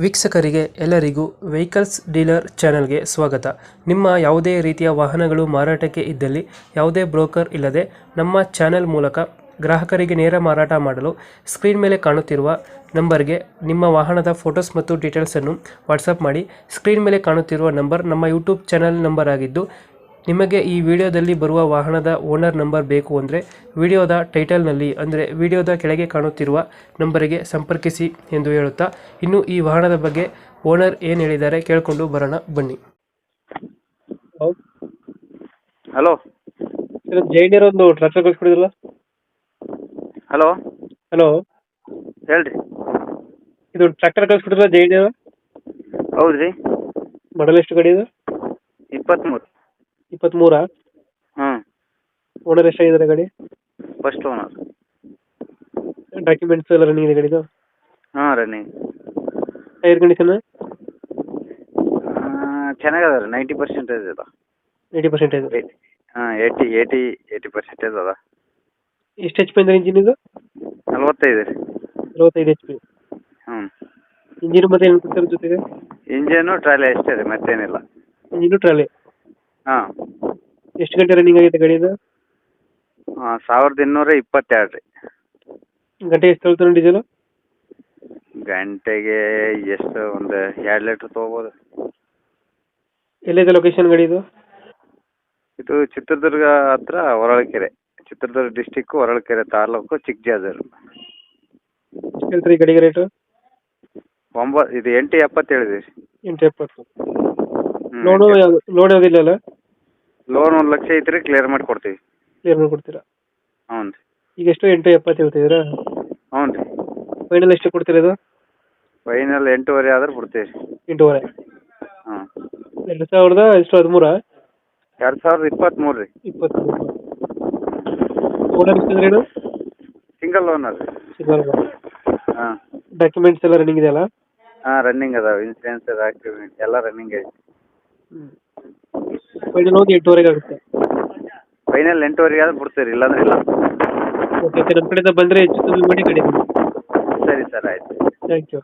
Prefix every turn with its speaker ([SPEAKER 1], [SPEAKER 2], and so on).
[SPEAKER 1] ವೀಕ್ಷಕರಿಗೆ ಎಲ್ಲರಿಗೂ vehicles dealer ಚಾನೆಲ್ಗೆ ಸ್ವಾಗತ. ನಿಮ್ಮ ಯಾವುದೇ ರೀತಿಯ ವಾಹನಗಳು ಮಾರಾಟಕ್ಕೆ ಇದ್ದಲ್ಲಿ ಯಾವುದೇ ಬ್ರೋಕರ್ ಇಲ್ಲದೆ ನಮ್ಮ ಚಾನೆಲ್ ಮೂಲಕ ಗ್ರಾಹಕರಿಗೆ ನೇರ ಮಾರಾಟ ಮಾಡಲು ಸ್ಕ್ರೀನ್ ಮೇಲೆ ಕಾಣುತ್ತಿರುವ ನಂಬರ್ಗೆ ನಿಮ್ಮ ವಾಹನದ ಫೋಟೋಸ್ ಮತ್ತು ಡೀಟೇಲ್ಸನ್ನು ವಾಟ್ಸಪ್ ಮಾಡಿ. ಸ್ಕ್ರೀನ್ ಮೇಲೆ ಕಾಣುತ್ತಿರುವ ನಂಬರ್ ನಮ್ಮ ಯೂಟ್ಯೂಬ್ ಚಾನೆಲ್ ನಂಬರ್ ಆಗಿದ್ದು, ನಿಮಗೆ ಈ ವಿಡಿಯೋದಲ್ಲಿ ಬರುವ ವಾಹನದ ಓನರ್ ನಂಬರ್ ಬೇಕು ಅಂದರೆ ವಿಡಿಯೋದ ಟೈಟಲ್ನಲ್ಲಿ ಅಂದರೆ ವಿಡಿಯೋದ ಕೆಳಗೆ ಕಾಣುತ್ತಿರುವ ನಂಬರಿಗೆ ಸಂಪರ್ಕಿಸಿ ಎಂದು ಹೇಳುತ್ತಾ, ಇನ್ನು ಈ ವಾಹನದ ಬಗ್ಗೆ ಓನರ್ ಏನು ಹೇಳಿದ್ದಾರೆ ಕೇಳಿಕೊಂಡು ಬರೋಣ ಬನ್ನಿ.
[SPEAKER 2] ಹಲೋ
[SPEAKER 1] ಜೈಡಿಯರ್ ಒಂದು ಟ್ರ್ಯಾಕ್ಟರ್ ಕಳಿಸ್ಕೊಡಿದ್ರಲ್ಲ.
[SPEAKER 2] ಹಲೋ
[SPEAKER 1] ಹಲೋ,
[SPEAKER 2] ಹೇಳ್ರಿ.
[SPEAKER 1] ಇದು ಟ್ರ್ಯಾಕ್ಟರ್ ಕಳಿಸ್ಕೊಡಿದ್ರಲ್ಲ ಜೈಡಿಯರ್?
[SPEAKER 2] ಹೌದ್ರಿ.
[SPEAKER 1] ಮಾಡಲ್ ಎಷ್ಟು ಗಾಡಿ ಇದು?
[SPEAKER 2] 23.
[SPEAKER 1] 23.
[SPEAKER 2] ಹ್ಞೂ.
[SPEAKER 1] ಓನರ್ ಎಷ್ಟಾಗಿದ್ದಾರೆ ಗಾಡಿ?
[SPEAKER 2] First owner.
[SPEAKER 1] ಡಾಕ್ಯುಮೆಂಟ್ಸ್ ಎಲ್ಲ ರನ್ನಿಂಗ್ ಇದೆ ಗಾಡಿದು?
[SPEAKER 2] ಹಾಂ, ರನ್ನಿಂಗ್.
[SPEAKER 1] ಟೈರ್ ಕಂಡೀಷನ್
[SPEAKER 2] ಚೆನ್ನಾಗದ ರೀ. 90% ಅದ.
[SPEAKER 1] 80% ಇದೆ.
[SPEAKER 2] ಹಾಂ, 80% ಅದ.
[SPEAKER 1] ಎಷ್ಟು ಎಚ್ ಪಿ ಅಂದ್ರೆ ಇಂಜಿನ್ ಇದು?
[SPEAKER 2] 45 ರೀ.
[SPEAKER 1] 45 ಎಚ್ ಪಿ.
[SPEAKER 2] ಹ್ಞೂ.
[SPEAKER 1] ಇಂಜಿನ್ ಮತ್ತೆ ಏನು ಕೊಡ್ತಾರೆ ಜೊತೆಗೆ?
[SPEAKER 2] ಇಂಜನು ಟ್ರಾಲಿ ಅಷ್ಟೇ ರೀ, ಮತ್ತೇನಿಲ್ಲ.
[SPEAKER 1] Engine trolley.
[SPEAKER 2] ಹಾಂ.
[SPEAKER 1] ಎಷ್ಟು ಗಂಟೆ ರನ್ನಿಂಗ್ ಆಗೈತೆ ಗಾಡಿ ಇದು?
[SPEAKER 2] 1222 ರೀ.
[SPEAKER 1] ಗಂಟೆ ಎಷ್ಟು ತಗೊಳ್ತಾರೆ ಡೀಸೆಲು?
[SPEAKER 2] ಗಂಟೆಗೆ ಎಷ್ಟು, ಒಂದು 2 ಲೀಟ್ರ್ ತೊಗೋಬೋದು.
[SPEAKER 1] ಎಲ್ಲಿದೆ ಲೊಕೇಶನ್ ಗಾಡಿ ಇದು?
[SPEAKER 2] ಇದು ಚಿತ್ರದುರ್ಗ ಹತ್ರ ಹೊರಳಕೆರೆ. ಚಿತ್ರದುರ್ಗ ಡಿಸ್ಟಿಕ್ಕು, ಹೊರಳಕೆರೆ ತಾಲೂಕು, ಚಿಕ್ಕಜಾಜೂರು.
[SPEAKER 1] ಎಷ್ಟು ಹೇಳ್ತೀರಿ ಈ ಗಾಡಿಗೆ ರೇಟು?
[SPEAKER 2] ಇದು 870 ಹೇಳಿದ್ವಿ.
[SPEAKER 1] 870. ಲೋನು ಯಾವುದಿಲ್ಲ ಅಲ್ಲ?
[SPEAKER 2] ಲೋನ್ 1 ಲಕ್ಷ ಐತ್ರಿ, ಕ್ಲಿಯರ್ ಮಾಡಿ ಕೊಡ್ತೀವಿ.
[SPEAKER 1] ಕ್ಲಿಯರ್ ಮಾಡಿ ಕೊಡ್ತೀರಾ?
[SPEAKER 2] ಹ್ಞೂ ರೀ.
[SPEAKER 1] ಈಗ ಎಷ್ಟು 870 ಹೇಳ್ತಿದ್ದೀರಾ?
[SPEAKER 2] ಹ್ಞೂ ರೀ.
[SPEAKER 1] ಫೈನಲ್ ಎಷ್ಟು ಕೊಡ್ತೀರಾ ಇದು?
[SPEAKER 2] ಫೈನಲ್ 8.5 ಆದ್ರೆ ಕೊಡ್ತೀವಿ.
[SPEAKER 1] 8.5.
[SPEAKER 2] ಹಾಂ.
[SPEAKER 1] 2013?
[SPEAKER 2] 2023 ರೀ.
[SPEAKER 1] 23. ಓನರ್ ಎಷ್ಟಿದ್ರೇನು?
[SPEAKER 2] ಸಿಂಗಲ್ ಓನರ್ ರೀ.
[SPEAKER 1] Single owner.
[SPEAKER 2] ಹಾಂ.
[SPEAKER 1] ಡಾಕ್ಯುಮೆಂಟ್ಸ್ ಎಲ್ಲ ರನ್ನಿಂಗ್ ಇದೆಯಲ್ಲ?
[SPEAKER 2] ಹಾಂ, ರನ್ನಿಂಗ್ ಅದಾವೆ. ಇನ್ಸೂರೆನ್ಸ್ ಡಾಕ್ಯುಮೆಂಟ್ ಎಲ್ಲ ರನ್ನಿಂಗ್ ಐತಿ.
[SPEAKER 1] ಫೈನಲ್ ಒಂದು 8.5 ಆಗುತ್ತೆ.
[SPEAKER 2] ಫೈನಲ್ 8.5 ಆದ್ರೆ ಬಿಡ್ತೀವಿ, ಇಲ್ಲಾಂದ್ರೆ ಇಲ್ಲ.
[SPEAKER 1] ಓಕೆ, ನಮ್ಮ ಕಡೆಯಿಂದ ಬಂದರೆ ಹೆಚ್ಚು ಕಮ್ಮಿ ಮಾಡಿ ಗಾಡಿ.
[SPEAKER 2] ಸರಿ ಸರ್, ಆಯ್ತು.
[SPEAKER 1] Thank you.